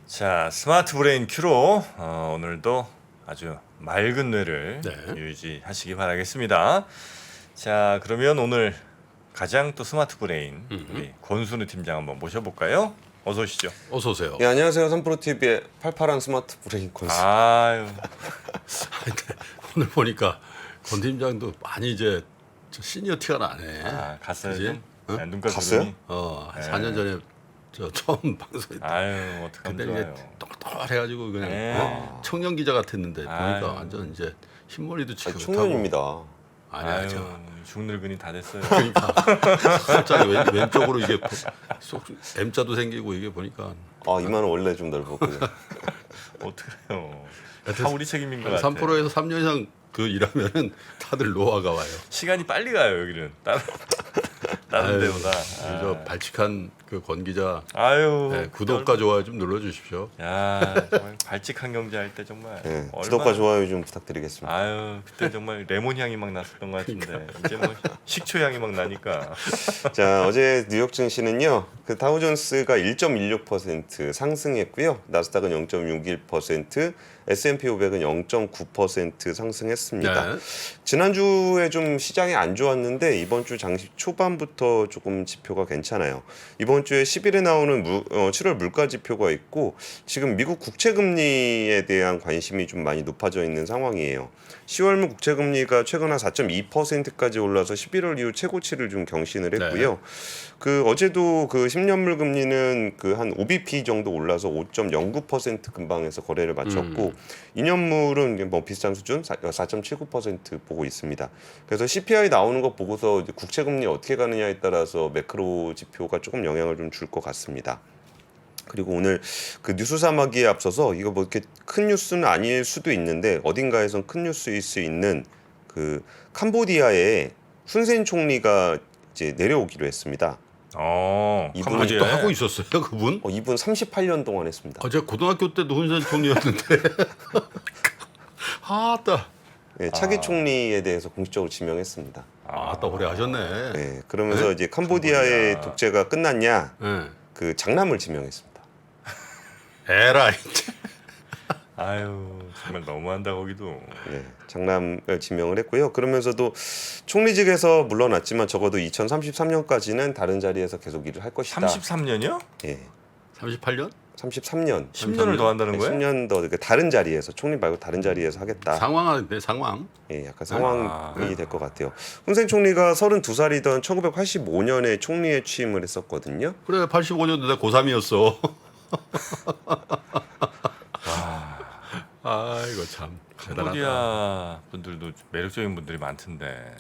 자, 스마트 브레인 큐로 오늘도 아주 맑은 뇌를 네. 유지하시기 바라겠습니다. 자, 그러면 오늘 가장 또 스마트 브레인 우리 권순우 팀장 한번 모셔볼까요? 어서 오시죠. 어서 오세요. 예, 안녕하세요. 삼프로TV의 팔팔한 스마트 브레인 권수. 아유, 근데 오늘 보니까 권 팀장도 많이 이제 저 시니어 티가 나네. 갔어요 그지? 좀? 어? 네, 눈가 갔어요? 주름이? 한 4년 전에 저 처음 방송했다. 아유, 어떡하면 근데 좋아요. 이제 똘똘해가지고 그냥 네. 청년 기자 같았는데 아유. 보니까 완전 이제 흰머리도 아니, 지긋하고. 청년입니다. 아니야, 아유, 저. 중늙은이 다 됐어요. 그러니까 살짝 왼쪽으로 이게 속 M자도 생기고 이게 보니까 아, 이마는 원래 좀 넓었고요. 어떡해요. 다 우리 책임인 것 같아요. 3%에서 3년 이상 그 일하면은 다들 노화가 와요. 시간이 빨리 가요, 여기는. 다른 아유, 데보다. 저 발칙한 그 권 기자 아유, 네, 구독과 좋아요 좀 눌러주십시오. 야, 정말 발칙한 경제 할 때 정말 네, 얼마나- 구독과 좋아요 좀 부탁드리겠습니다. 아유, 그때 정말 레몬 향이 막 났었던 것 같은데 이제 뭐 식초 향이 막 나니까. 자, 어제 뉴욕 증시는요. 그 다우존스가 1.16% 상승했고요. 나스닥은 0.61%, S&P 500은 0.9% 상승했습니다. 네. 지난주에 좀 시장이 안 좋았는데 이번 주 장시 초반부터 조금 지표가 괜찮아요. 이번 주에 10일에 나오는 7월 물가 지표가 있고 지금 미국 국채 금리에 대한 관심이 좀 많이 높아져 있는 상황이에요. 10월물 국채 금리가 최근 한 4.2%까지 올라서 11월 이후 최고치를 좀 경신을 했고요. 그 어제도 그 10년물 금리는 그 한 5bp 정도 올라서 5.09% 근방에서 거래를 마쳤고 2년물은 뭐 비슷한 수준 4.79% 보고 있습니다. 그래서 CPI 나오는 거 보고서 이제 국채 금리 어떻게 가느냐에 따라서 매크로 지표가 조금 영향을 좀 줄 것 같습니다. 그리고 오늘 그 뉴스 사마기에 앞서서 이거 뭐 이렇게 큰 뉴스는 아닐 수도 있는데 어딘가에선 큰 뉴스일 수 있는 그 캄보디아의 훈센 총리가 이제 내려오기로 했습니다. 아직도 캄보디아에. 하고 있었어요 그분? 이분 38년 동안 했습니다. 제가 고등학교 때도 훈센 총리였는데. 아따. 네, 차기 총리에 대해서 공식적으로 지명했습니다. 아따 오래 하셨네. 네, 그러면서 이제 캄보디아의 캄보디아. 독재가 끝났냐 네. 그 장남을 지명했습니다. 에라이. 아유, 정말 너무한다 거기도. 네, 장남을 지명을 했고요. 그러면서도 총리직에서 물러났지만 적어도 2033년까지는 다른 자리에서 계속 일을 할 것이다. 33년이요? 예, 38년? 33년. 10년을 더 한다는 거예요? 10년 더 그러니까 다른 자리에서 총리 말고 다른 자리에서 하겠다. 상황인데 상황. 예, 약간 상황이 될 것 같아요. 훈센 총리가 32살이던 1985년에 총리에 취임을 했었거든요. 그래 85년도 내가 고3이었어. 아이고 참 대단하다. 캄보디아 분들도 매력적인 분들이 많던데.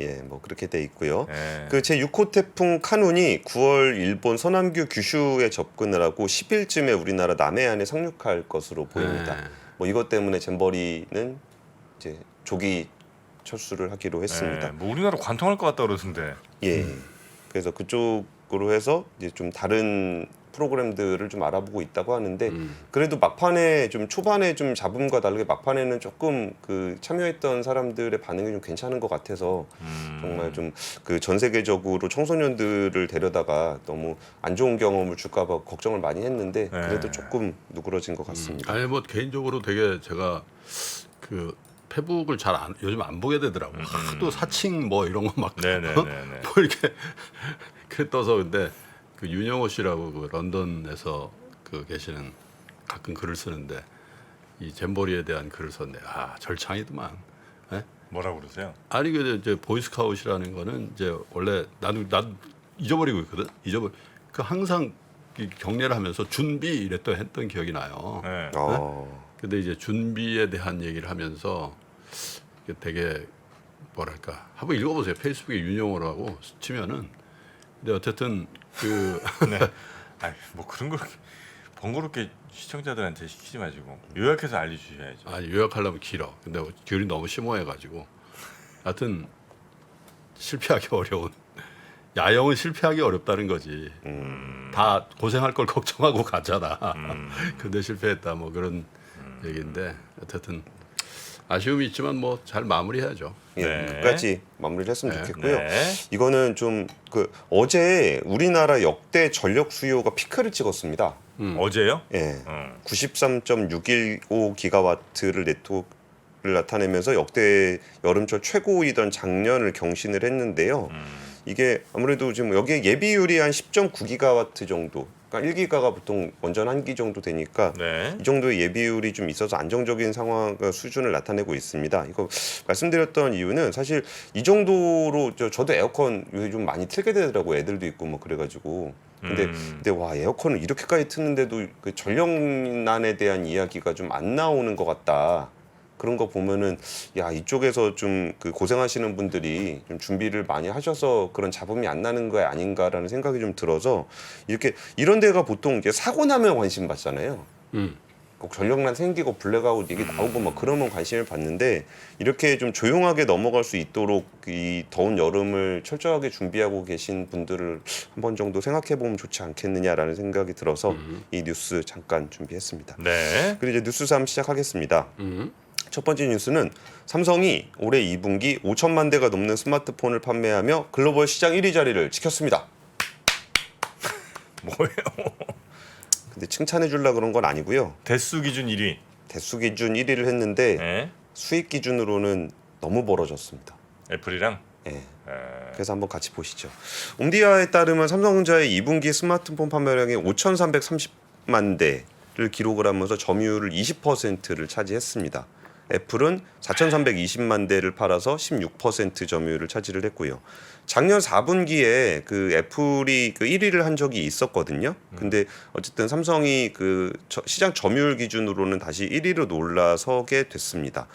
예, 뭐 그렇게 돼 있고요. 예. 그 제6호 태풍 카눈이 9월 일본 서남규 규슈에 접근을 하고 10일쯤에 우리나라 남해안에 상륙할 것으로 보입니다. 네. 뭐 이것 때문에 잼버리는 이제 조기 철수를 하기로 했습니다. 예, 뭐 우리나라 관통할 것 같다 그러던데. 예. 그래서 그쪽으로 해서 이제 좀 다른 프로그램들을 좀 알아보고 있다고 하는데 그래도 막판에 좀 초반에 좀 잡음과 다르게 막판에는 조금 그 참여했던 사람들의 반응이 좀 괜찮은 것 같아서 정말 좀 그 전 세계적으로 청소년들을 데려다가 너무 안 좋은 경험을 줄까봐 걱정을 많이 했는데 그래도 조금 누그러진 것 같습니다. 아니 뭐 개인적으로 되게 제가 그 페북을 요즘 안 보게 되더라고. 하도 사칭 뭐 이런 거 막 네네네네. 뭐 이렇게 그 떠서 근데 그 윤영호 씨라고 그 런던에서 그 계시는 가끔 글을 쓰는데 이 잼버리에 대한 글을 썼네. 아 절창이더만. 예? 뭐라고 그러세요? 아니 그 이제 보이스카웃이라는 거는 이제 원래 나도 잊어버리고 있거든. 그 항상 이 격려를 하면서 준비 이랬던 했던 기억이 나요. 네. 근데 이제 준비에 대한 얘기를 하면서 이게 되게 뭐랄까 한번 읽어보세요. 페이스북에 윤영호라고 치면은. 근데 어쨌든 그 네. 아이, 뭐 그런 걸 번거롭게 시청자들한테 시키지 마시고 요약해서 알려주셔야죠. 아니 요약하려면 길어. 근데 글이 너무 심오해가지고 하여튼 실패하기 어려운 야영은 실패하기 어렵다는 거지. 다 고생할 걸 걱정하고 가잖아. 근데 실패했다 뭐 그런 얘기인데 어쨌든 아쉬움이 있지만 뭐 잘 마무리해야죠. 예, 네. 끝까지 마무리를 했으면 네. 좋겠고요. 네. 이거는 좀 그 어제 우리나라 역대 전력 수요가 피크를 찍었습니다. 어제요? 예, 93.615 기가와트를 네트워크를 나타내면서 역대 여름철 최고이던 작년을 경신을 했는데요. 이게 아무래도 지금 여기에 예비율이 한 10.9 기가와트 정도, 그러니까 1기가가 보통 원전 1기 정도 되니까 네. 이 정도의 예비율이 좀 있어서 안정적인 상황 수준을 나타내고 있습니다. 이거 말씀드렸던 이유는 사실 이 정도로 저도 에어컨 요새 좀 많이 틀게 되더라고. 애들도 있고 뭐 그래가지고. 근데 와 에어컨을 이렇게까지 트는데도 그 전력난에 대한 이야기가 좀 안 나오는 것 같다. 그런 거 보면은 야 이쪽에서 좀 그 고생하시는 분들이 좀 준비를 많이 하셔서 그런 잡음이 안 나는 거 아닌가라는 생각이 좀 들어서 이렇게 이런 데가 보통 이제 사고 나면 관심 받잖아요. 꼭 전력난 생기고 블랙아웃 얘기 나오고 막 그러면 관심을 받는데 이렇게 좀 조용하게 넘어갈 수 있도록 이 더운 여름을 철저하게 준비하고 계신 분들을 한 번 정도 생각해 보면 좋지 않겠느냐라는 생각이 들어서 이 뉴스 잠깐 준비했습니다. 네. 그리고 이제 뉴스 3 시작하겠습니다. 첫 번째 뉴스는 삼성이 올해 2분기 5천만 대가 넘는 스마트폰을 판매하며 글로벌 시장 1위 자리를 지켰습니다. 뭐예요? 근데 칭찬해 주려고 그런 건 아니고요. 대수 기준 1위. 대수 기준 1위를 했는데 네. 수익 기준으로는 너무 벌어졌습니다. 애플이랑. 예. 그래서 한번 같이 보시죠. 옴디아에 따르면 삼성전자의 2분기 스마트폰 판매량이 5,330만 대를 기록을 하면서 점유율을 20%를 차지했습니다. 애플은 4,320만 대를 팔아서 16% 점유율을 차지를 했고요. 작년 4분기에 그 애플이 그 1위를 한 적이 있었거든요. 근데 어쨌든 삼성이 그 시장 점유율 기준으로는 다시 1위로 올라서게 됐습니다.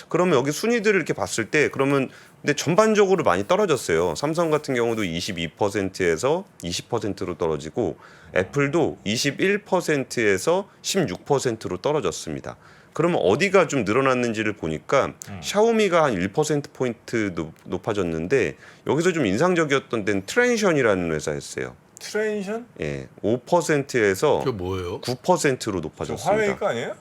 그러면 여기 순위들을 이렇게 봤을 때 그러면 근데 전반적으로 많이 떨어졌어요. 삼성 같은 경우도 22%에서 20%로 떨어지고 애플도 21%에서 16%로 떨어졌습니다. 그러면 어디가 좀 늘어났는지를 보니까 샤오미가 한 1%포인트 높아졌는데 여기서 좀 인상적이었던 데는 트랜션이라는 회사였어요. 트랜션? 예, 5%에서 그게 뭐예요? 9%로 저 높아졌습니다. 화웨이 거 아니에요?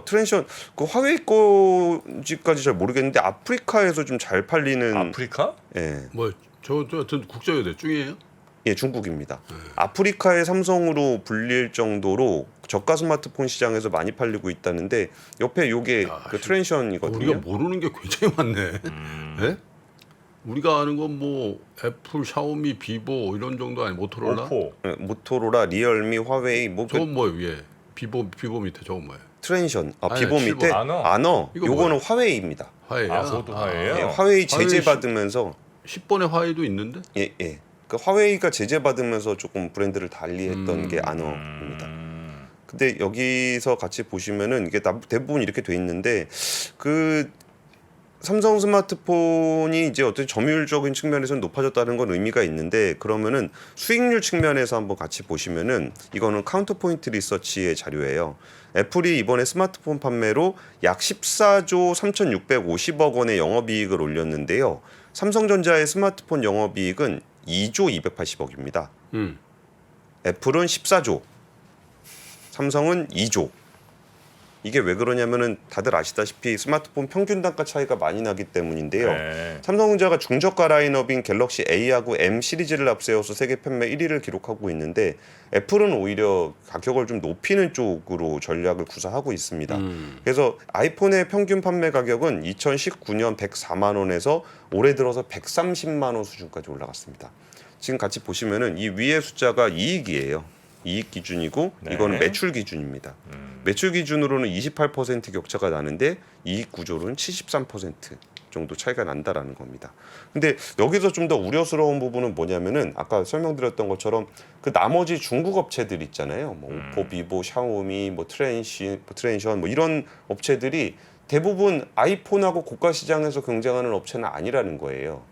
트랜션 그 화웨이 거지까지 잘 모르겠는데 아프리카에서 좀 잘 팔리는 아프리카? 예, 뭐저 국제유대 중이에요? 예, 중국입니다. 아프리카의 삼성으로 불릴 정도로 저가 스마트폰 시장에서 많이 팔리고 있다는데 옆에 요게 그 트랜션이거든요. 우리가 모르는 게 굉장히 많네. 네? 우리가 아는 건 뭐 애플, 샤오미, 비보 이런 정도 아니 모토로라? 오포. 예, 모토로라, 리얼미, 화웨이 뭐 그 저건 뭐예요 위에? 비보 밑에 저건 뭐예요? 트랜션, 아니, 비보 실버. 밑에 아너. 이거 요거는 뭐야? 화웨이입니다. 화해야. 아, 그것도 화해예요? 예, 화웨이 화웨이 제재 받으면서 10번의 화해도 있는데? 예. 그 화웨이가 제재 받으면서 조금 브랜드를 달리했던 게 아너입니다. 근데 여기서 같이 보시면은 이게 대부분 이렇게 돼 있는데 그 삼성 스마트폰이 이제 어떤 점유율적인 측면에서는 높아졌다는 건 의미가 있는데 그러면은 수익률 측면에서 한번 같이 보시면은 이거는 카운터포인트 리서치의 자료예요. 애플이 이번에 스마트폰 판매로 약 14조 3,650억 원의 영업이익을 올렸는데요. 삼성전자의 스마트폰 영업이익은 2조 280억입니다. 애플은 14조, 삼성은 2조. 이게 왜 그러냐면은 다들 아시다시피 스마트폰 평균 단가 차이가 많이 나기 때문인데요. 네. 삼성전자가 중저가 라인업인 갤럭시 A하고 M 시리즈를 앞세워서 세계 판매 1위를 기록하고 있는데 애플은 오히려 가격을 좀 높이는 쪽으로 전략을 구사하고 있습니다. 그래서 아이폰의 평균 판매 가격은 2019년 104만 원에서 올해 들어서 130만 원 수준까지 올라갔습니다. 지금 같이 보시면은 이 위의 숫자가 이익이에요. 이익 기준이고 네. 이거는 매출 기준입니다. 매출 기준으로는 28% 격차가 나는데 이익 구조로는 73% 정도 차이가 난다라는 겁니다. 근데 여기서 좀 더 우려스러운 부분은 뭐냐면은 아까 설명드렸던 것처럼 그 나머지 중국 업체들 있잖아요. 뭐 오포, 비보, 샤오미, 뭐 트랜션 뭐 이런 업체들이 대부분 아이폰하고 고가 시장에서 경쟁하는 업체는 아니라는 거예요.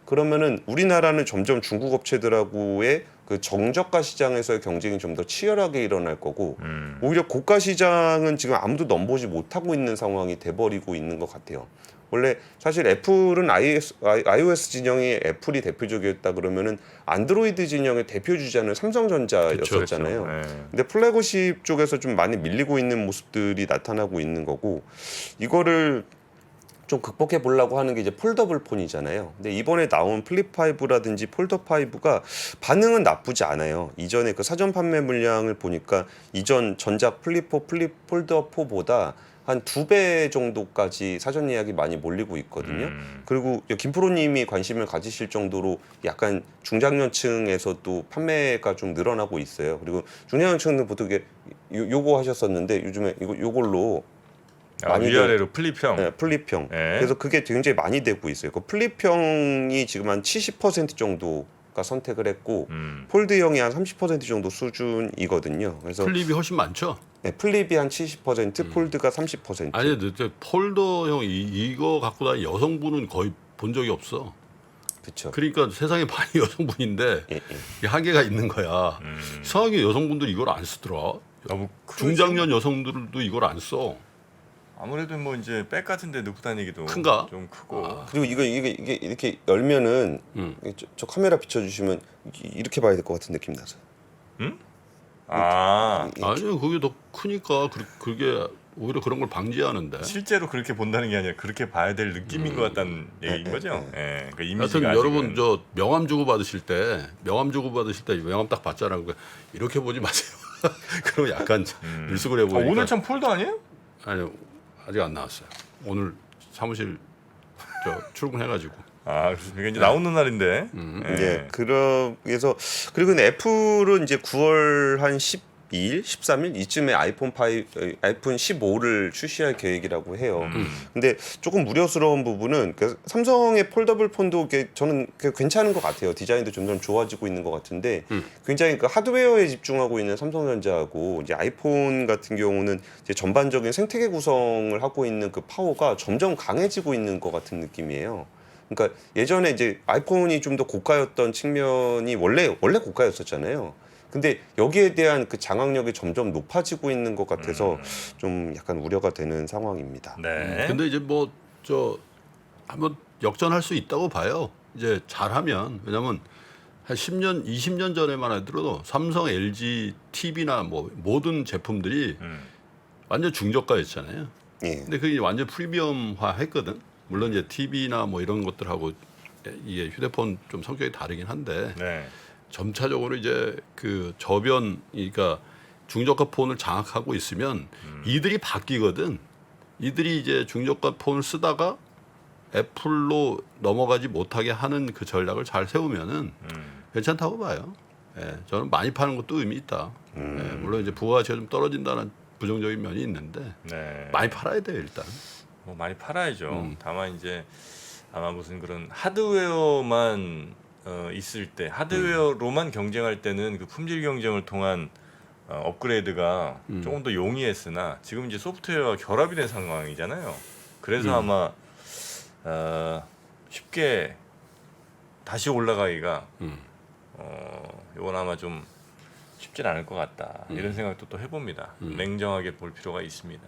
그러면은 우리나라는 점점 중국 업체들하고의 그 정저가 시장에서의 경쟁이 좀 더 치열하게 일어날 거고 오히려 고가 시장은 지금 아무도 넘보지 못하고 있는 상황이 돼버리고 있는 것 같아요. 원래 사실 애플은 iOS 진영이 애플이 대표적이었다 그러면은 안드로이드 진영의 대표 주자는 삼성전자였었잖아요. 그렇죠. 네. 근데 플래그십 쪽에서 좀 많이 밀리고 있는 모습들이 나타나고 있는 거고 이거를 좀 극복해 보려고 하는 게 이제 폴더블 폰이잖아요. 근데 이번에 나온 플립 5라든지 폴더 5가 반응은 나쁘지 않아요. 이전에 그 사전 판매 물량을 보니까 이전 전작 플립 4, 플립 폴더 4보다 한 2배 정도까지 사전 예약이 많이 몰리고 있거든요. 그리고 김프로님이 관심을 가지실 정도로 약간 중장년층에서도 판매가 좀 늘어나고 있어요. 그리고 중장년층은 보통 이게 요거 하셨었는데 요즘에 요걸로 많이들- 위아래로 플립형. 네, 플립형. 네. 그래서 그게 굉장히 많이 되고 있어요. 그 플립형이 지금 한 70% 정도가 선택을 했고 폴드형이 한 30% 정도 수준이거든요. 그래서 플립이 훨씬 많죠. 네, 플립이 한 70%, 폴드가 30%. 아니, 근데 폴더형 이거 갖고 다니는 여성분은 거의 본 적이 없어. 그렇죠. 그러니까 세상에 많이 여성분인데 예, 예. 이 한계가 있는 거야. 이상하게 여성분들이 이걸 안 쓰더라. 너무 중장년 여성들도 이걸 안 써. 아무래도 뭐 이제 백 같은데 넣고 다니기도 큰가? 좀 크고. 그리고 이게 이렇게 열면은 저 카메라 비춰주시면 이렇게 봐야 될 것 같은 느낌 나서. 아, 아니요, 그게 더 크니까 그게 오히려 그런 걸 방지하는데. 실제로 그렇게 본다는 게 아니라 그렇게 봐야 될 느낌인 것 같다는 얘기인 거죠. 예, 그 이미지가 하여튼 여러분 아직은. 저 명함 주고 받으실 때 명함 딱 받잖아요. 그러니까 이렇게 보지 마세요. 그럼 약간 일수그레 보이니까. 오늘 참 폴더 아니에요? 아니요, 아직 안 나왔어요. 오늘 사무실 출근해가지고. 아, 그렇습니까? 이제 나오는 날인데. 예. 그래서 그리고 근데 애플은 이제 9월 한 12일, 13일 이쯤에 아이폰 15를 출시할 계획이라고 해요. 근데 조금 우려스러운 부분은 그 삼성의 폴더블 폰도 저는 괜찮은 것 같아요. 디자인도 점점 좋아지고 있는 것 같은데 굉장히 그 하드웨어에 집중하고 있는 삼성전자하고 이제 아이폰 같은 경우는 이제 전반적인 생태계 구성을 하고 있는 그 파워가 점점 강해지고 있는 것 같은 느낌이에요. 그러니까 예전에 이제 아이폰이 좀 더 고가였던 측면이 원래 고가였었잖아요. 근데 여기에 대한 그 장악력이 점점 높아지고 있는 것 같아서 좀 약간 우려가 되는 상황입니다. 네. 근데 이제 뭐 한번 역전할 수 있다고 봐요. 이제 잘하면. 왜냐면 한 10년, 20년 전에만 하더라도 삼성, LG, TV나 뭐 모든 제품들이 완전 중저가였잖아요. 예. 근데 그게 완전 프리미엄화 했거든. 물론 이제 TV나 뭐 이런 것들하고 이게 휴대폰 좀 성격이 다르긴 한데 네. 점차적으로 이제 그 저변, 그러니까 중저가 폰을 장악하고 있으면 이들이 바뀌거든. 이들이 이제 중저가 폰을 쓰다가 애플로 넘어가지 못하게 하는 그 전략을 잘 세우면은 괜찮다고 봐요. 예, 저는 많이 파는 것도 의미 있다. 예, 물론 이제 부가가치가 좀 떨어진다는 부정적인 면이 있는데 네. 많이 팔아야 돼요 일단. 뭐 많이 팔아야죠. 다만 이제 아마 무슨 그런 하드웨어만 있을 때 하드웨어로만 경쟁할 때는 그 품질 경쟁을 통한 업그레이드가 조금 더 용이했으나 지금 이제 소프트웨어와 결합이 된 상황이잖아요. 그래서 아마 쉽게 다시 올라가기가 이건 아마 좀 쉽진 않을 것 같다 이런 생각도 또 해봅니다. 냉정하게 볼 필요가 있습니다.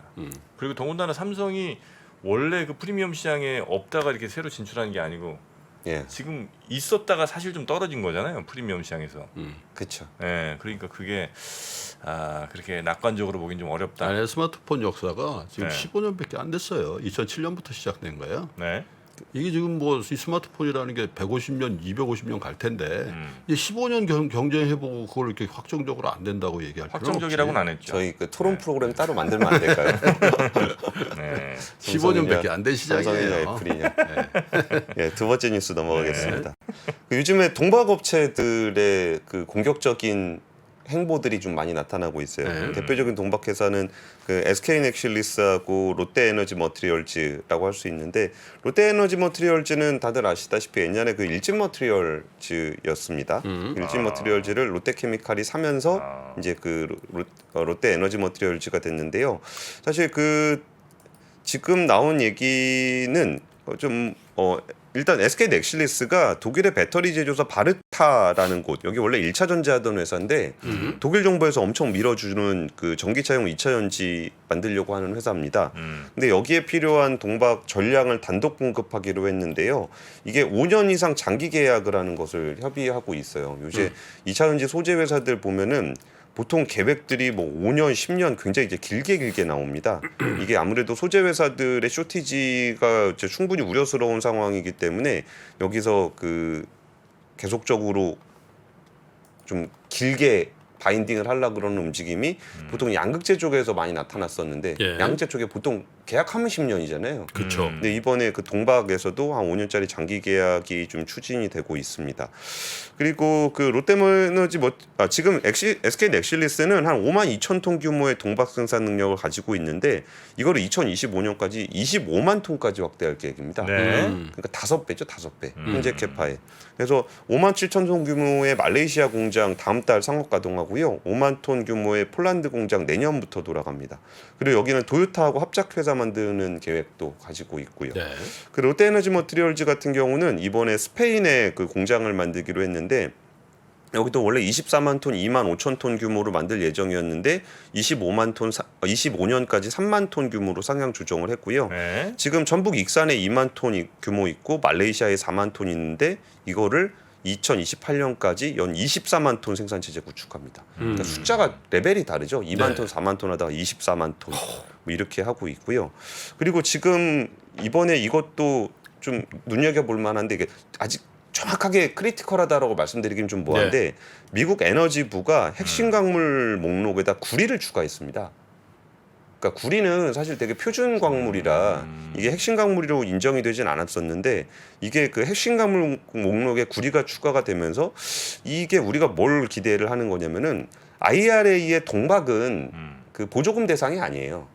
그리고 더군다나 삼성이 원래 그 프리미엄 시장에 없다가 이렇게 새로 진출한 게 아니고 예. 지금 있었다가 사실 좀 떨어진 거잖아요. 프리미엄 시장에서. 그렇죠. 예, 그러니까 그게 그렇게 낙관적으로 보긴 좀 어렵다. 아니, 스마트폰 역사가 지금 네. 15년밖에 안 됐어요. 2007년부터 시작된 거예요. 네. 이게 지금 뭐 이 스마트폰이라는 게 150년, 250년 갈 텐데 이제 15년 경쟁해보고 그걸 이렇게 확정적으로 안 된다고 얘기할 필요는 확정적이라고는 안 했죠. 저희 그 토론 프로그램 따로 만들면 안 될까요? 네. 15년밖에 안 된 삼성이냐 시장이에요. 애플이냐. 예, 두 번째 뉴스 넘어가겠습니다. 그 요즘에 동박업체들의 그 공격적인 행보들이 좀 많이 나타나고 있어요. 네. 대표적인 동박 회사는 그 SK넥실리스하고 롯데에너지 머티리얼즈라고 할 수 있는데 롯데에너지 머티리얼즈는 다들 아시다시피 옛날에 그 일진 머티리얼즈였습니다. 일진 머티리얼즈를 롯데케미칼이 사면서 이제 그 롯데에너지 머티리얼즈가 됐는데요. 사실 그 지금 나온 얘기는 좀 일단 SK 넥실리스가 독일의 배터리 제조사 바르타라는 곳, 여기 원래 1차 전지하던 회사인데 독일 정부에서 엄청 밀어주는 그 전기차용 2차 전지 만들려고 하는 회사입니다. 근데 여기에 필요한 동박 전량을 단독 공급하기로 했는데요. 이게 5년 이상 장기 계약을 하는 것을 협의하고 있어요. 요새 2차 전지 소재 회사들 보면은 보통 계획들이 뭐 5년, 10년 굉장히 이제 길게 나옵니다. 이게 아무래도 소재 회사들의 쇼티지가 이제 충분히 우려스러운 상황이기 때문에 여기서 그 계속적으로 좀 길게 바인딩을 하려고 그러는 움직임이 보통 양극재 쪽에서 많이 나타났었는데 예. 양극재 쪽에 보통 계약하면 10년이잖아요. 그렇죠. 근데 이번에 그 동박에서도 한 5년짜리 장기 계약이 좀 추진이 되고 있습니다. 그리고 그 롯데에너지 지금 SK 넥실리스는 한 5만 2천 톤 규모의 동박 생산 능력을 가지고 있는데 이거를 2025년까지 25만 톤까지 확대할 계획입니다. 네. 그러니까 5배죠, 5배. 현재 캐파에. 그래서 5만 7천 톤 규모의 말레이시아 공장 다음 달 상업 가동하고요. 5만 톤 규모의 폴란드 공장 내년부터 돌아갑니다. 그리고 여기는 도요타하고 합작회사 만드는 계획도 가지고 있고요. 네. 그 롯데에너지 머티리얼즈 같은 경우는 이번에 스페인에 그 공장을 만들기로 했는데 여기도 원래 24만 톤, 2만 5천 톤 규모로 만들 예정이었는데 25만 톤, 25년까지 3만 톤 규모로 상향 조정을 했고요. 네. 지금 전북 익산에 2만 톤 규모 있고 말레이시아에 4만 톤 있는데 이거를 2028년까지 연 24만 톤 생산 체제 구축합니다. 그러니까 숫자가 레벨이 다르죠. 2만 네. 톤, 4만 톤 하다가 24만 톤 뭐 이렇게 하고 있고요. 그리고 지금 이번에 이것도 좀 눈여겨볼 만한데 이게 아직 정확하게 크리티컬하다라고 말씀드리긴 좀 뭐한데 미국 에너지부가 핵심 광물 목록에다 구리를 추가했습니다. 그러니까 구리는 사실 되게 표준 광물이라 이게 핵심 광물이로 인정이 되진 않았었는데 이게 그 핵심 광물 목록에 구리가 추가가 되면서 이게 우리가 뭘 기대를 하는 거냐면은 IRA의 동박은 그 보조금 대상이 아니에요.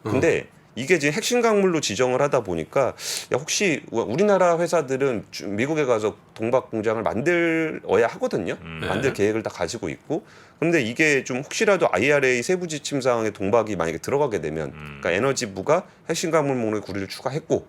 근데 이게 지금 핵심 광물로 지정을 하다 보니까 야 혹시 우리나라 회사들은 미국에 가서 동박 공장을 만들어야 하거든요. 만들 계획을 다 가지고 있고. 그런데 이게 좀 혹시라도 IRA 세부 지침 사항에 동박이 만약에 들어가게 되면 그러니까 에너지부가 핵심 광물 목록에 구리를 추가했고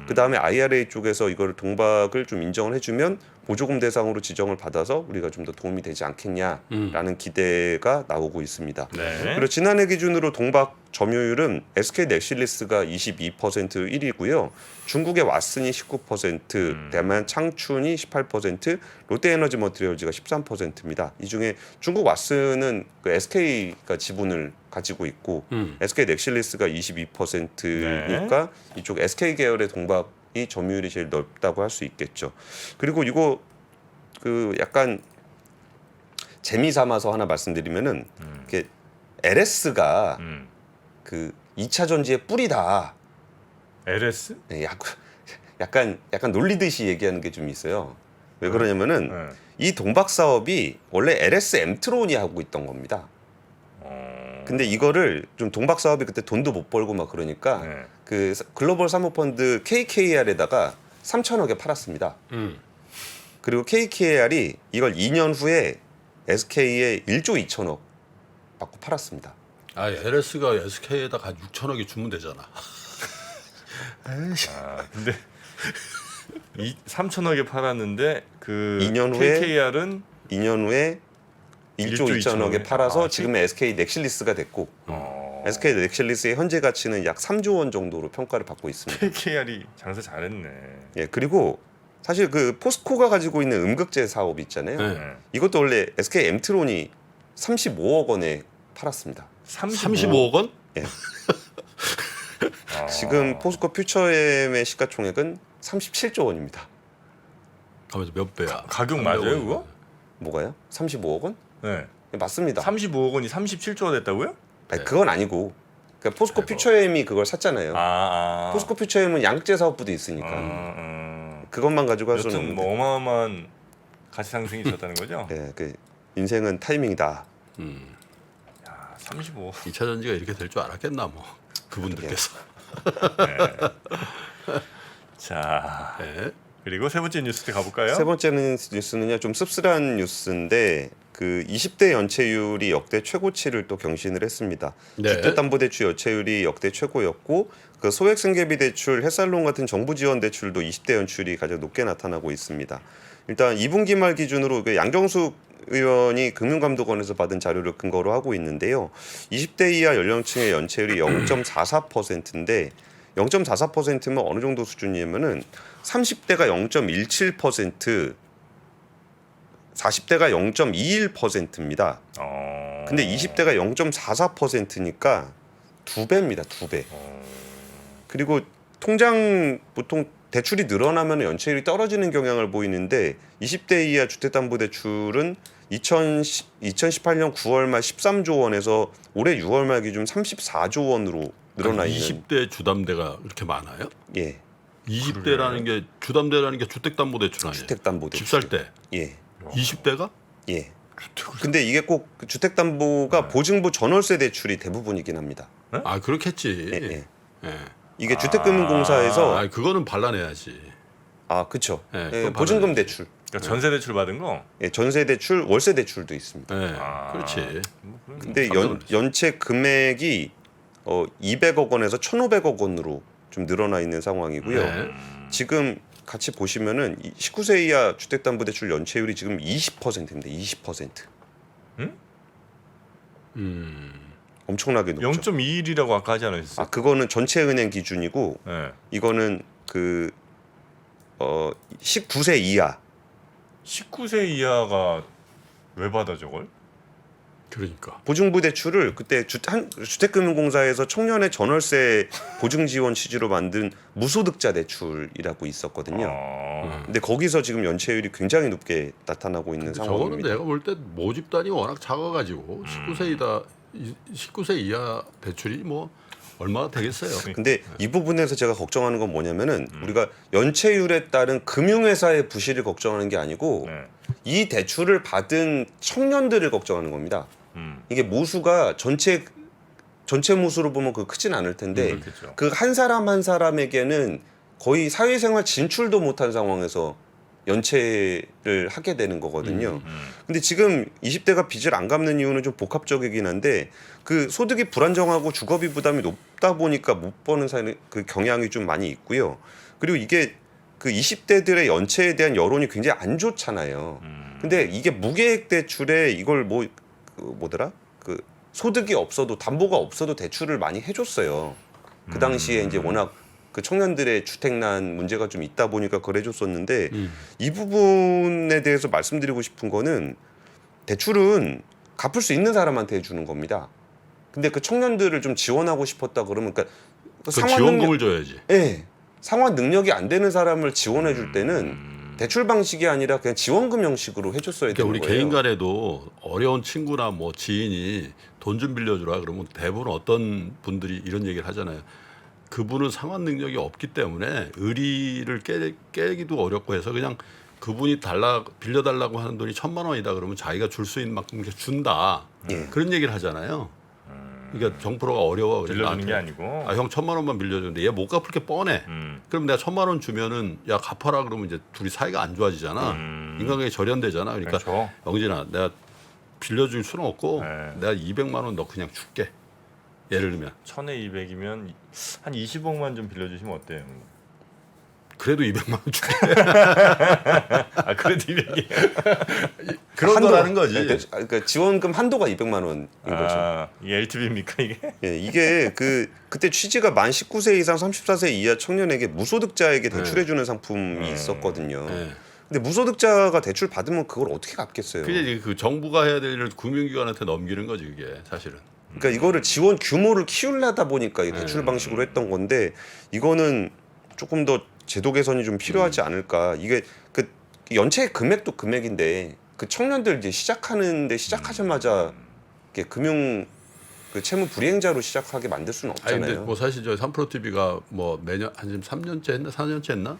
그다음에 IRA 쪽에서 이걸 동박을 좀 인정을 해주면 보조금 대상으로 지정을 받아서 우리가 좀 더 도움이 되지 않겠냐라는 기대가 나오고 있습니다. 네. 그리고 지난해 기준으로 동박 점유율은 SK 넥실리스가 22% 1위고요. 중국의 왓슨이 19%, 대만 창춘이 18%, 롯데에너지 머티리얼즈가 13%입니다. 이 중에 중국 왓슨은 그 SK가 지분을 가지고 있고 SK 넥실리스가 22%니까 이쪽 SK 계열의 동박이 점유율이 제일 넓다고 할 수 있겠죠. 그리고 이거 그 약간 재미 삼아서 하나 말씀드리면은 이게 LS가 그 2차 전지의 뿌리다. LS? 네, 약간 놀리듯이 얘기하는 게 좀 있어요. 왜 그러냐면은 이 동박 사업이 원래 LS 엠트론이 하고 있던 겁니다. 근데 이거를 좀 동박 사업이 그때 돈도 못 벌고 막 그러니까 그 글로벌 사모펀드 KKR에다가 3천억에 팔았습니다. 그리고 KKR이 이걸 2년 후에 SK에 1조 2천억 받고 팔았습니다. 아, LS가 SK에다가 6천억이 주면 되잖아. 근데 3천억에 팔았는데 그 2년 후에 KKR은 2년 후에 1조 2천억에 팔아서 지금의 SK 넥실리스가 됐고 SK 넥실리스의 현재 가치는 약 3조 원 정도로 평가를 받고 있습니다. KKR이 장사 잘했네. 예, 그리고 사실 그 포스코가 가지고 있는 음극재 사업 있잖아요. 네. 이것도 원래 SK 엠트론이 35억 원에 팔았습니다. 35억 원? 예. 지금 포스코 퓨처엠의 시가총액은 37조 원입니다. 가면서 몇 배야? 가격 맞아요, 그거? 뭐가요? 35억 원? 네. 예, 맞습니다. 35억 원이 37조가 됐다고요? 아니, 그건 아니고. 그러니까 포스코 퓨처엠이 그걸 샀잖아요. 포스코 퓨처엠은 양극재 사업부도 있으니까 그것만 가지고 할 수는 여튼 없는데. 뭐 어마어마한 가치 상승이 있었다는 거죠? 예, 그 인생은 타이밍이다. 야, 35. 2차 전지가 이렇게 될 줄 알았겠나 뭐 그분들께서. 자, 네. 그리고 세 번째 뉴스 가볼까요? 세 번째 뉴스는요, 좀 씁쓸한 뉴스인데 그 20대 연체율이 역대 최고치를 또 경신을 했습니다. 네. 주택담보대출 연체율이 역대 최고였고 그 소액승계비 대출, 햇살론 같은 정부 지원 대출도 20대 연출이 가장 높게 나타나고 있습니다. 일단 2분기 말 기준으로 그 양정숙 의원이 금융감독원에서 받은 자료를 근거로 하고 있는데요. 20대 이하 연령층의 연체율이 0.44%인데 0.44%면 어느 정도 수준이냐면은 30대가 0.17%, 40대가 0.21%입니다. 근데 20대가 0.44%니까 2배입니다. 2배. 그리고 통장 보통 대출이 늘어나면 연체율이 떨어지는 경향을 보이는데 20대 이하 주택담보대출은 2018년 9월 말 13조 원에서 올해 6월 말 기준 34조 원으로 늘어나 그러니까 있는. 20대 주담대가 이렇게 많아요? 예. 20대라는 게 주담대라는 게 주택담보대출 아니에요? 주택담보대출. 집 살 때. 예. 20대가? 예. 근데 이게 꼭 주택담보가 보증부 전월세 대출이 대부분이긴 합니다. 아 그렇겠지. 예, 예. 예. 이게 주택금융공사에서 아 그거는 발라내야지. 그렇죠. 예, 예, 그건 보증금 받아야지. 대출, 그러니까 전세 대출 받은 거. 예, 전세 대출, 월세 대출도 있습니다. 예. 아. 그렇지. 뭐 그런 근데 깜짝 놀랐어요. 연체 금액이 200억 원에서 1,500억 원으로 좀 늘어나 있는 상황이고요. 네. 지금 같이 보시면은 19세 이하 주택담보대출 연체율이 지금 20%입니다. 20%. 엄청나게 높죠. 0.21이라고 아까 하지 않으셨어요? 그거는 전체 은행 기준이고 네. 이거는 그 19세 이하. 19세 이하가 왜 받아 저걸? 그러니까. 보증부 대출을 그때 주택금융공사에서 청년의 전월세 보증 지원 취지로 만든 무소득자 대출이라고 있었거든요. 근데 거기서 지금 연체율이 굉장히 높게 나타나고 있는 저거는 상황입니다. 내가 볼 때 모집단이 워낙 작아가지고 19세 이하 대출이 뭐 얼마나 되겠어요? 근데 이 부분에서 제가 걱정하는 건 뭐냐면은 우리가 연체율에 따른 금융회사의 부실을 걱정하는 게 아니고 네. 이 대출을 받은 청년들을 걱정하는 겁니다. 이게 모수가 전체 모수로 보면 그 크진 않을 텐데 그렇겠죠. 그 한 사람 한 사람에게는 거의 사회생활 진출도 못한 상황에서 연체를 하게 되는 거거든요. 근데 지금 20대가 빚을 안 갚는 이유는 좀 복합적이긴 한데 그 소득이 불안정하고 주거비 부담이 높다 보니까 못 버는 그 경향이 좀 많이 있고요. 그리고 이게 그 20대들의 연체에 대한 여론이 굉장히 안 좋잖아요. 근데 이게 무계획 대출에 이걸 뭐더라? 그 소득이 없어도 담보가 없어도 대출을 많이 해줬어요. 그 당시에 이제 워낙 그 청년들의 주택난 문제가 좀 있다 보니까 그래 줬었는데 이 부분에 대해서 말씀드리고 싶은 거는 대출은 갚을 수 있는 사람한테 해주는 겁니다. 근데 그 청년들을 좀 지원하고 싶었다 그러면 그러니까 그 지원금을 줘야지. 예. 상환 능력이 안 되는 사람을 지원해 줄 때는 대출 방식이 아니라 그냥 지원금 형식으로 해줬어야 그러니까 되는 우리 거예요. 개인 간에도 어려운 친구나 뭐 지인이 돈 좀 빌려주라 그러면 대부분 어떤 분들이 이런 얘기를 하잖아요. 그분은 상환 능력이 없기 때문에 의리를 깨기도 어렵고 해서 그냥 그분이 빌려달라고 하는 돈이 1,000만 원이다 그러면 자기가 줄 수 있는 만큼 이렇게 준다. 예. 그런 얘기를 하잖아요. 그러니까 정프로가 어려워. 빌려주는 게 나한테. 아니고. 형 1,000만 원만 빌려주는데 얘 못 갚을 게 뻔해. 그럼 내가 1,000만 원 주면은 야 갚아라 그러면 이제 둘이 사이가 안 좋아지잖아. 인간관계 절연되잖아. 그러니까 그렇죠. 영진아 내가 빌려줄 수는 없고 네. 내가 200만 원 너 그냥 줄게. 예를 들면 1000에 200이면 한 20억만 좀 빌려주시면 어때요? 그래도 200만 원 줄게. 그래도 200이에요. 그런 거라는 거지. 그러니까 지원금 한도가 200만 원인 거죠. 이게 LTV입니까 이게? 예, 이게 그때 취지가 만 19세 이상 34세 이하 청년에게 무소득자에게 대출해주는 상품이 있었거든요. 네. 근데 무소득자가 대출 받으면 그걸 어떻게 갚겠어요? 그게 그 정부가 해야 될 일을 금융기관한테 넘기는 거지 그게 사실은. 그러니까 이거를 지원 규모를 키우려다 보니까 이 대출 방식으로 했던 건데 이거는 조금 더 제도 개선이 좀 필요하지 않을까. 이게 그 연체 금액도 금액인데 그 청년들 이제 시작하자마자 이렇게 금융 그 채무 불이행자로 시작하게 만들 수는 아니 없잖아요. 근데 뭐 사실 저 3프로 TV가 뭐 매년 한 지금 3년째 했나 4년째 했나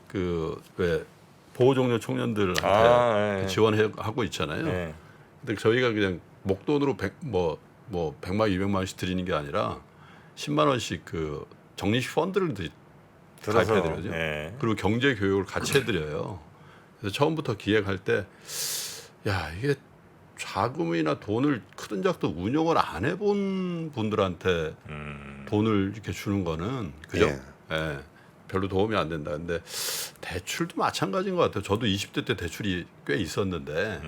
그 왜 보호 종료 청년들한테 네. 지원하고 있잖아요. 네. 근데 저희가 그냥 목돈으로 100만 200만 원씩 드리는 게 아니라 10만 원씩 그 적립식 펀드를 가입해드려요. 네. 그리고 경제 교육을 같이 해드려요. 그래서 처음부터 기획할 때, 야 이게 자금이나 돈을 크든 작든 운용을 안 해본 분들한테 돈을 이렇게 주는 거는 그죠? 예. 예, 별로 도움이 안 된다. 근데 대출도 마찬가지인 것 같아요. 저도 20대 때 대출이 꽤 있었는데,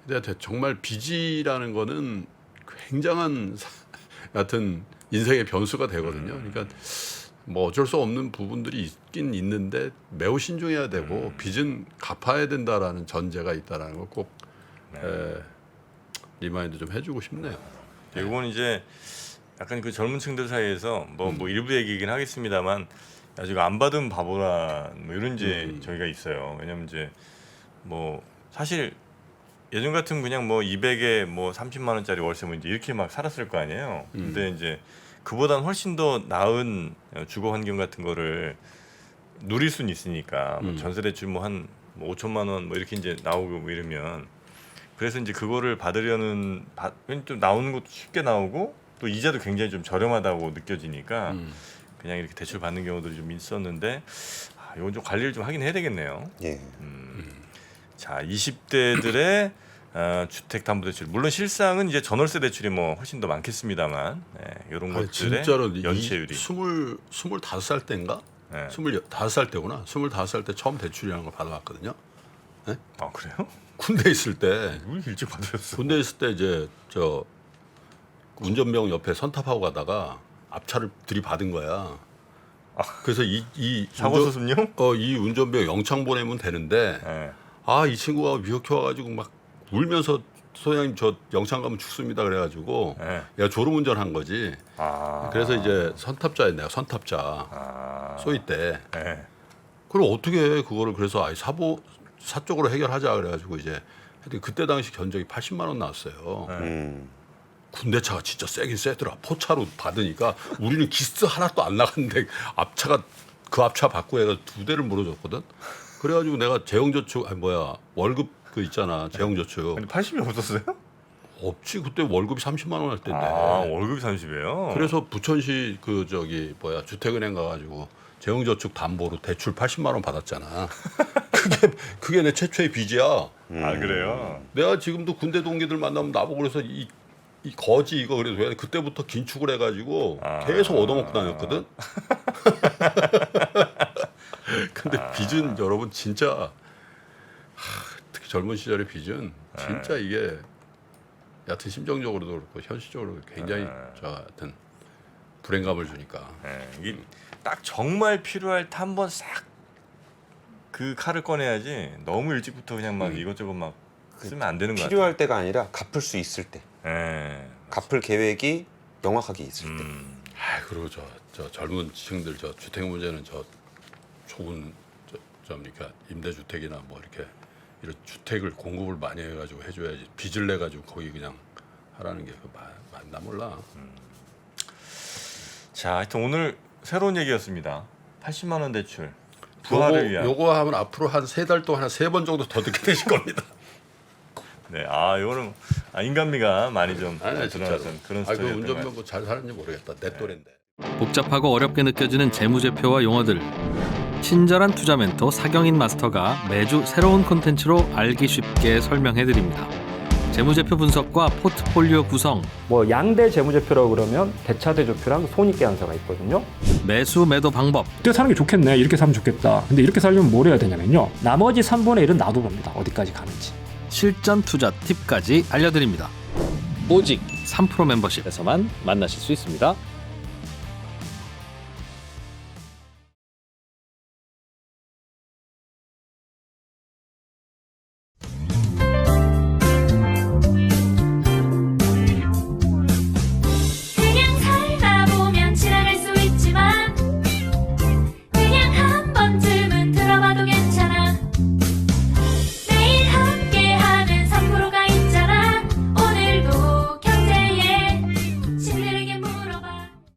근데 정말 빚이라는 거는 굉장한 같은 인생의 변수가 되거든요. 그러니까 뭐 어쩔 수 없는 부분들이 있긴 있는데 매우 신중해야 되고 빚은 갚아야 된다라는 전제가 있다라는 걸 꼭 리마인드 좀 해주고 싶네요. 이건 이제 약간 그 젊은 층들 사이에서 뭐 일부 얘기긴 하겠습니다만 야, 지금 안 받으면 바보라 뭐 이런 이제 저희가 있어요. 왜냐면 이제 뭐 사실 예전 같으면 그냥 뭐 200에 뭐 30만 원짜리 월세 뭐 이제 이렇게 막 살았을 거 아니에요. 근데 이제 그보다는 훨씬 더 나은 주거 환경 같은 거를 누릴 수는 있으니까 뭐 전세 대출 뭐 한 5천만 원 뭐 이렇게 이제 나오고 뭐 이러면 그래서 이제 그거를 받으려는 좀 나오는 것도 쉽게 나오고 또 이자도 굉장히 좀 저렴하다고 느껴지니까 그냥 이렇게 대출 받는 경우들이 좀 있었는데 이건 좀 관리를 좀 하긴 해야 되겠네요. 예. 자, 20대들의 주택담보대출 물론 실상은 이제 전월세 대출이 뭐 훨씬 더 많겠습니다만 이런 아니, 것들의 진짜로 연체율이 25살 때인가? 네. 25살 때구나. 25살 때 처음 대출이라는 걸 받아봤거든요. 아 그래요? 군대 있을 때 왜 일찍 받으셨어? 군대 있을 때 이제 저 운전병 옆에 선탑하고 가다가 앞차를 들이받은 거야. 그래서 이 사고 수습용? 이 운전병 영창 보내면 되는데 네. 이 친구가 위협해 와가지고 막 울면서 소장님 저 영창 가면 죽습니다 그래가지고 네. 얘가 졸음운전한 거지. 그래서 이제 선탑자였네요. 선탑자 소위 때. 네. 그럼 어떻게 그거를 그래서 사적으로 해결하자 그래가지고 이제 하여튼 그때 당시 견적이 80만 원 나왔어요. 군대차가 진짜 세긴 세더라. 포차로 받으니까 우리는 기스 하나도 안 나갔는데 그 앞차 받고 얘가 2대를 물어줬거든. 그래가지고 내가 재형저축 월급 그 있잖아 재형저축. 근데 80이 없었어요? 없지. 그때 월급이 30만 원 할 때인데. 월급이 30이에요? 그래서 부천시 주택은행 가가지고 재형저축 담보로 대출 80만 원 받았잖아. 그게 내 최초의 빚이야. 그래요? 내가 지금도 군대 동기들 만나면 나보고 그래서 이 거지 이거 그래서 그때부터 긴축을 해가지고 계속 얻어먹고 다녔거든. 근데 빚은 여러분 진짜 특히 젊은 시절의 빚은 진짜 이게 여하튼 심정적으로도 그렇고 현실적으로 굉장히 하여튼 불행감을 주니까. 이게 딱 정말 필요할 때 한 번 싹 그 칼을 꺼내야지 너무 일찍부터 그냥 막 이것저것 막 쓰면 안 되는 거 같아요. 필요할 때가 아니라 갚을 수 있을 때. 갚을 계획이 명확하게 있을 때. 그리고 저 젊은 층들 저 주택 문제는 저 좁은 그러니까 임대주택이나 뭐 이렇게 이런 주택을 공급을 많이 해가지고 해줘야지. 빚을 내 가지고 거기 그냥 하라는 게 맞나 몰라. 자, 하여튼 오늘 새로운 얘기였습니다. 80만 원 대출 부활을 위한. 요거 하면 앞으로 한 3달 동안 한 3번 정도 더 듣게 되실 겁니다. 네, 이거는 인간미가 많이 좀 드러나는 그런 그 스토리였던 것 운전병도 잘 사는지 모르겠다. 내 또래인데. 복잡하고 어렵게 느껴지는 재무제표와 용어들. 친절한 투자 멘토 사경인 마스터가 매주 새로운 콘텐츠로 알기 쉽게 설명해드립니다. 재무제표 분석과 포트폴리오 구성, 양대 재무제표라고 그러면 대차대조표랑 손익계산서가 있거든요. 매수 매도 방법, 이때 사는 게 좋겠네. 이렇게 살면 좋겠다. 근데 이렇게 살려면 뭘 해야 되냐면요. 나머지 3분의 1은 놔둬봅니다. 어디까지 가는지. 실전 투자 팁까지 알려드립니다. 오직 3프로 멤버십에서만 만나실 수 있습니다.